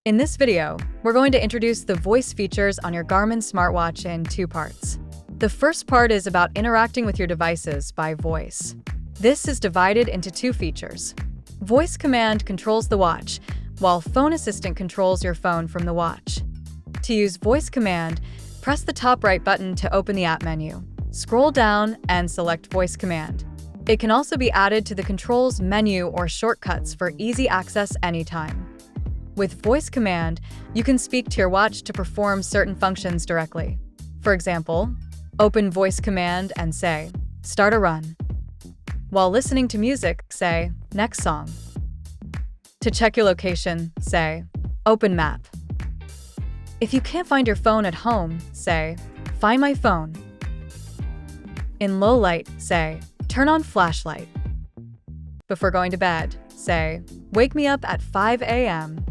In this video, we're going to introduce the voice features on your Garmin smartwatch in two parts. The first part is about interacting with your devices by voice. This is divided into two features. Voice command controls the watch, while phone assistant controls your phone from the watch. To use voice command, press the top right button to open the app menu. Scroll down and select voice command. It can also be added to the controls menu or shortcuts for easy access anytime. With voice command, you can speak to your watch to perform certain functions directly. For example, open voice command and say, "Start a run." While listening to music, say, "Next song." To check your location, say, "Open map." If you can't find your phone at home, say, "Find my phone." In low light, say, "Turn on flashlight." Before going to bed, say, "Wake me up at 5 a.m.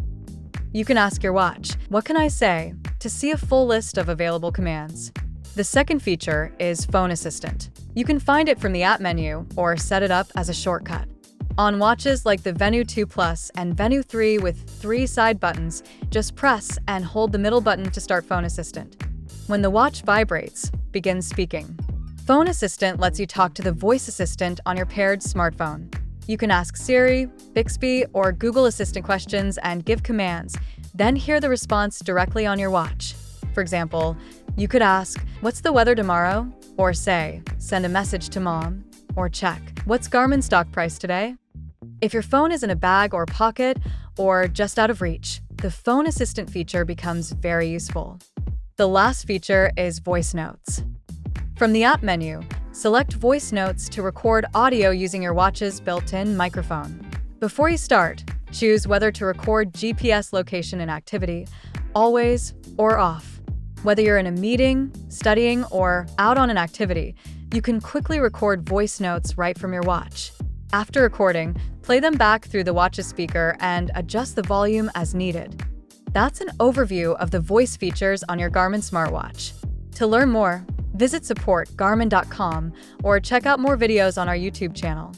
You can ask your watch, "What can I say?" to see a full list of available commands. The second feature is Phone Assistant. You can find it from the app menu or set it up as a shortcut. On watches like the Venue 2 Plus and Venue 3 with 3 side buttons, just press and hold the middle button to start Phone Assistant. When the watch vibrates, begin speaking. Phone Assistant lets you talk to the voice assistant on your paired smartphone. You can ask Siri, Bixby, or Google Assistant questions and give commands, then hear the response directly on your watch. For example, you could ask, "What's the weather tomorrow?" Or say, "Send a message to mom," or check, "What's Garmin stock price today?" If your phone is in a bag or pocket, or just out of reach, the Phone Assistant feature becomes very useful. The last feature is Voice Notes. From the app menu, select Voice Notes to record audio using your watch's built-in microphone. Before you start, choose whether to record GPS location and activity, always or off. Whether you're in a meeting, studying, or out on an activity, you can quickly record voice notes right from your watch. After recording, play them back through the watch's speaker and adjust the volume as needed. That's an overview of the voice features on your Garmin smartwatch. To learn more, visit support.garmin.com or check out more videos on our YouTube channel.